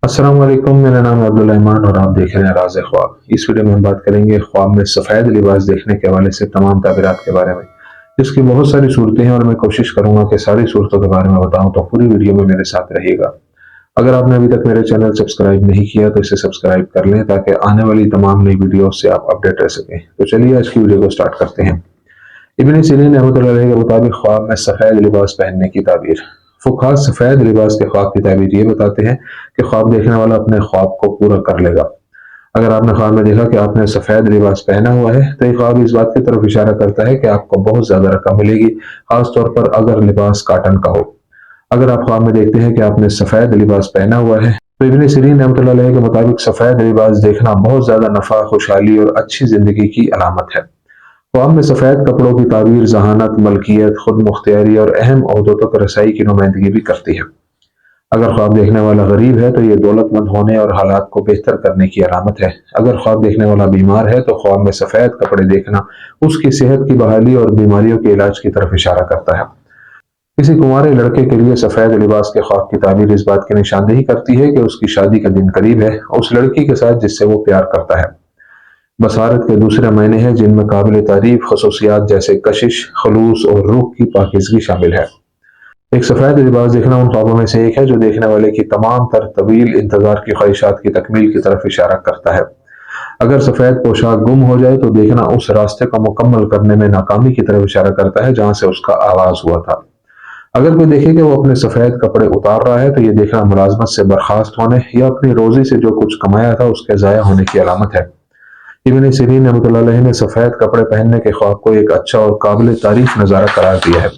السلام علیکم، میرا نام ہے عبدالرحمان اور آپ دیکھ رہے ہیں راز خواب۔ اس ویڈیو میں ہم بات کریں گے خواب میں سفید لباس دیکھنے کے حوالے سے تمام تعبیرات کے بارے میں، جس کی بہت ساری صورتیں ہیں اور میں کوشش کروں گا کہ ساری صورتوں کے بارے میں بتاؤں، تو پوری ویڈیو میں میرے ساتھ رہیے گا۔ اگر آپ نے ابھی تک میرے چینل سبسکرائب نہیں کیا تو اسے سبسکرائب کر لیں تاکہ آنے والی تمام نئی ویڈیوز سے آپ اپڈیٹ رہ سکیں۔ تو چلیے آج کی ویڈیو کو سٹارٹ کرتے ہیں۔ ابن سیرین رحمۃ اللہ علیہ کے مطابق خواب میں سفید لباس پہننے کی تعبیر۔ فقہا سفید لباس کے خواب کی تعبیر یہ بتاتے ہیں کہ خواب دیکھنے والا اپنے خواب کو پورا کر لے گا۔ اگر آپ نے خواب میں دیکھا کہ آپ نے سفید لباس پہنا ہوا ہے تو یہ خواب اس بات کی طرف اشارہ کرتا ہے کہ آپ کو بہت زیادہ رقم ملے گی، خاص طور پر اگر لباس کاٹن کا ہو۔ اگر آپ خواب میں دیکھتے ہیں کہ آپ نے سفید لباس پہنا ہوا ہے تو ابن سیرین رحمۃ اللہ علیہ کے مطابق سفید لباس دیکھنا بہت زیادہ نفع، خوشحالی اور اچھی زندگی کی علامت ہے۔ خواب میں سفید کپڑوں کی تعبیر ذہانت، ملکیت، خود مختاری اور اہم عہدوں تک رسائی کی نمائندگی بھی کرتی ہے۔ اگر خواب دیکھنے والا غریب ہے تو یہ دولت مند ہونے اور حالات کو بہتر کرنے کی علامت ہے۔ اگر خواب دیکھنے والا بیمار ہے تو خواب میں سفید کپڑے دیکھنا اس کی صحت کی بحالی اور بیماریوں کے علاج کی طرف اشارہ کرتا ہے۔ کسی کنوارے لڑکے کے لیے سفید لباس کے خواب کی تعبیر اس بات کی نشاندہی کرتی ہے کہ اس کی شادی کا دن قریب ہے، اس لڑکی کے ساتھ جس سے وہ پیار کرتا ہے۔ بصارت کے دوسرے معنی ہیں جن میں قابل تعریف خصوصیات جیسے کشش، خلوص اور روح کی پاکیزگی شامل ہے۔ ایک سفید لباس دیکھنا ان خوابوں میں سے ایک ہے جو دیکھنے والے کی تمام تر طویل انتظار کی خواہشات کی تکمیل کی طرف اشارہ کرتا ہے۔ اگر سفید پوشاک گم ہو جائے تو دیکھنا اس راستے کو مکمل کرنے میں ناکامی کی طرف اشارہ کرتا ہے جہاں سے اس کا آغاز ہوا تھا۔ اگر کوئی دیکھے کہ وہ اپنے سفید کپڑے اتار رہا ہے تو یہ دیکھنا ملازمت سے برخاست ہونے یا اپنی روزی سے جو کچھ کمایا تھا اس کے ضائع ہونے کی علامت ہے۔ ابن سیرین رحمۃ اللہ علیہ نے سفید کپڑے پہننے کے خواب کو ایک اچھا اور قابل تعریف نظارہ قرار دیا ہے۔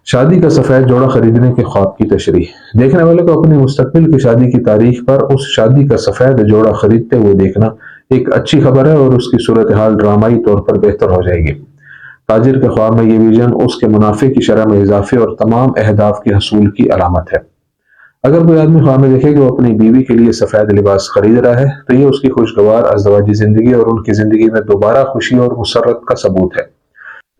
شادی کا سفید جوڑا خریدنے کے خواب کی تشریح۔ دیکھنے والے کو اپنی مستقبل کی شادی کی تاریخ پر اس شادی کا سفید جوڑا خریدتے ہوئے دیکھنا ایک اچھی خبر ہے اور اس کی صورتحال ڈرامائی طور پر بہتر ہو جائے گی۔ تاجر کے خواب میں یہ ویژن اس کے منافع کی شرح میں اضافے اور تمام اہداف کے حصول کی علامت ہے۔ اگر کوئی آدمی خواب میں دیکھے کہ وہ اپنی بیوی کے لیے سفید لباس خرید رہا ہے تو یہ اس کی خوشگوار ازدواجی زندگی اور ان کی زندگی میں دوبارہ خوشی اور مسرت کا ثبوت ہے۔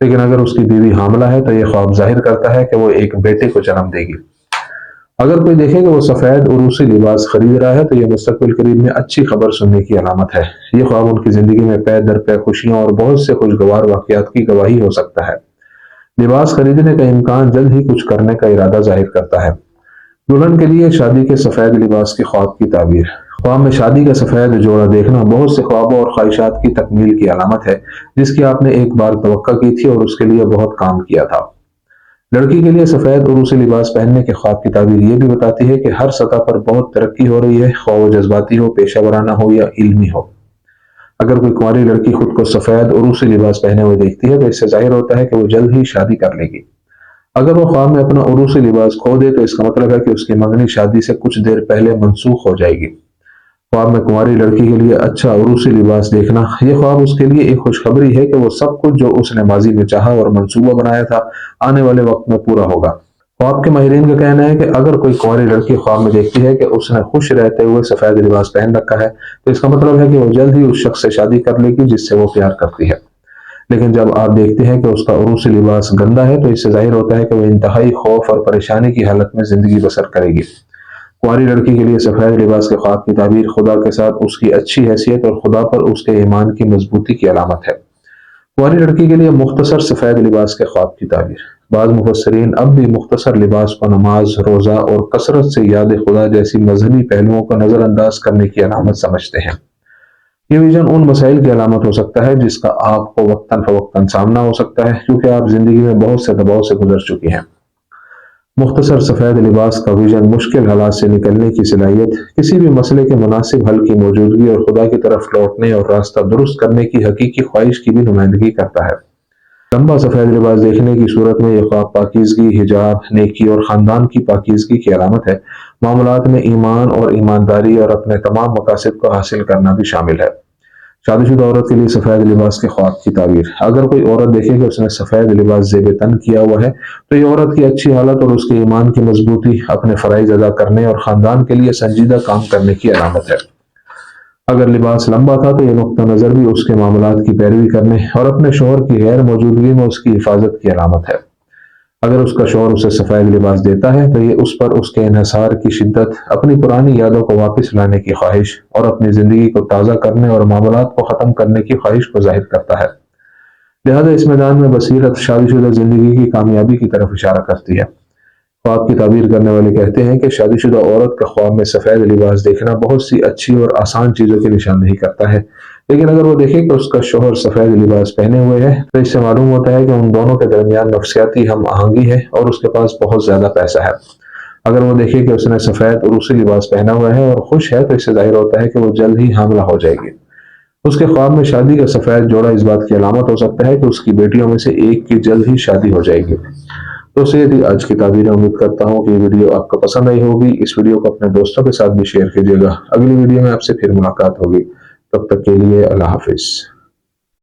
لیکن اگر اس کی بیوی حاملہ ہے تو یہ خواب ظاہر کرتا ہے کہ وہ ایک بیٹے کو جنم دے گی۔ اگر کوئی دیکھے کہ وہ سفید عروسی لباس خرید رہا ہے تو یہ مستقبل قریب میں اچھی خبر سننے کی علامت ہے۔ یہ خواب ان کی زندگی میں پے در پے خوشیوں اور بہت سے خوشگوار واقعات کی گواہی ہو سکتا ہے۔ لباس خریدنے کا امکان جلد ہی کچھ کرنے کا ارادہ ظاہر کرتا ہے۔ دلہن کے لیے شادی کے سفید لباس کے خواب کی تعبیر۔ خواب میں شادی کا سفید جوڑا دیکھنا بہت سے خوابوں اور خواہشات کی تکمیل کی علامت ہے جس کی آپ نے ایک بار توقع کی تھی اور اس کے لیے بہت کام کیا تھا۔ لڑکی کے لیے سفید عروسی لباس پہننے کے خواب کی تعبیر یہ بھی بتاتی ہے کہ ہر سطح پر بہت ترقی ہو رہی ہے، خواہ وہ جذباتی ہو، پیشہ ورانہ ہو یا علمی ہو۔ اگر کوئی کنواری لڑکی خود کو سفید عروسی لباس پہنے ہوئے دیکھتی ہے تو اس سے ظاہر ہوتا ہے کہ وہ جلد ہی شادی کر لے گی۔ اگر وہ خواب میں اپنا عروسی لباس کھو دے تو اس کا مطلب ہے کہ اس کی منگنی شادی سے کچھ دیر پہلے منسوخ ہو جائے گی۔ خواب میں کنواری لڑکی کے لیے اچھا عروسی لباس دیکھنا، یہ خواب اس کے لیے ایک خوشخبری ہے کہ وہ سب کچھ جو اس نے ماضی میں چاہا اور منصوبہ بنایا تھا آنے والے وقت میں پورا ہوگا۔ خواب کے ماہرین کا کہنا ہے کہ اگر کوئی کنواری لڑکی خواب میں دیکھتی ہے کہ اس نے خوش رہتے ہوئے سفید لباس پہن رکھا ہے تو اس کا مطلب ہے کہ وہ جلد ہی اس شخص سے شادی کر لے گی جس سے وہ پیار کرتی ہے۔ لیکن جب آپ دیکھتے ہیں کہ اس کا عروسی لباس گندا ہے تو اس سے ظاہر ہوتا ہے کہ وہ انتہائی خوف اور پریشانی کی حالت میں زندگی بسر کرے گی۔ کنواری لڑکی کے لیے سفید لباس کے خواب کی تعبیر خدا کے ساتھ اس کی اچھی حیثیت اور خدا پر اس کے ایمان کی مضبوطی کی علامت ہے۔ کنواری لڑکی کے لیے مختصر سفید لباس کے خواب کی تعبیر۔ بعض مفسرین اب بھی مختصر لباس کو نماز، روزہ اور کثرت سے یاد خدا جیسی مذہبی پہلوؤں کو نظر انداز کرنے کی علامت سمجھتے ہیں۔ یہ ویژن ان مسائل کی علامت ہو سکتا ہے جس کا آپ کو وقتاً فوقتاً سامنا ہو سکتا ہے کیونکہ آپ زندگی میں بہت سے دباؤ سے گزر چکی ہیں۔ مختصر سفید لباس کا ویژن مشکل حالات سے نکلنے کی صلاحیت، کسی بھی مسئلے کے مناسب حل کی موجودگی اور خدا کی طرف لوٹنے اور راستہ درست کرنے کی حقیقی خواہش کی بھی نمائندگی کرتا ہے۔ لمبا سفید لباس دیکھنے کی صورت میں یہ خواب پاکیزگی، حجاب، نیکی اور خاندان کی پاکیزگی کی علامت ہے۔ معاملات میں ایمان اور ایمانداری اور اپنے تمام مقاصد کو حاصل کرنا بھی شامل ہے۔ شادی شدہ عورت کے لیے سفید لباس کے خواب کی تعبیر۔ اگر کوئی عورت دیکھے کہ اس نے سفید لباس زیب تن کیا ہوا ہے تو یہ عورت کی اچھی حالت اور اس کے ایمان کی مضبوطی، اپنے فرائض ادا کرنے اور خاندان کے لیے سنجیدہ کام کرنے کی علامت ہے۔ اگر لباس لمبا تھا تو یہ نقطہ نظر بھی اس کے معاملات کی پیروی کرنے اور اپنے شوہر کی غیر موجودگی میں اس کی حفاظت کی علامت ہے۔ اگر اس کا شوہر اسے سفید لباس دیتا ہے تو یہ اس پر اس کے انحصار کی شدت، اپنی پرانی یادوں کو واپس لانے کی خواہش اور اپنی زندگی کو تازہ کرنے اور معاملات کو ختم کرنے کی خواہش کو ظاہر کرتا ہے۔ لہذا اس میدان میں بصیرت شادی شدہ زندگی کی کامیابی کی طرف اشارہ کرتی ہے۔ خواب کی تعبیر کرنے والے کہتے ہیں کہ شادی شدہ عورت کا خواب میں سفید لباس دیکھنا بہت سی اچھی اور آسان چیزوں کی نشاندہی کرتا ہے، لیکن اگر وہ دیکھے کہ اس کا شوہر سفید لباس پہنے ہوئے ہے تو اس سے معلوم ہوتا ہے کہ ان دونوں کے درمیان نفسیاتی ہم آہنگی ہے اور اس کے پاس بہت زیادہ پیسہ ہے۔ اگر وہ دیکھے کہ اس نے سفید عروسی لباس پہنا ہوا ہے اور خوش ہے تو اس سے ظاہر ہوتا ہے کہ وہ جلد ہی حاملہ ہو جائے گی۔ اس کے خواب میں شادی کا سفید جوڑا اس بات کی علامت ہو سکتا ہے کہ اس کی بیٹیوں میں سے ایک کی جلد ہی شادی ہو جائے گی۔ تو یہ تھی آج کی تعبیر۔ امید کرتا ہوں کہ یہ ویڈیو آپ کو پسند آئی ہوگی۔ اس ویڈیو کو اپنے دوستوں کے ساتھ بھی شیئر کیجیے گا۔ اگلی ویڈیو میں آپ سے پھر ملاقات ہوگی، تب تک کے لیے اللہ حافظ۔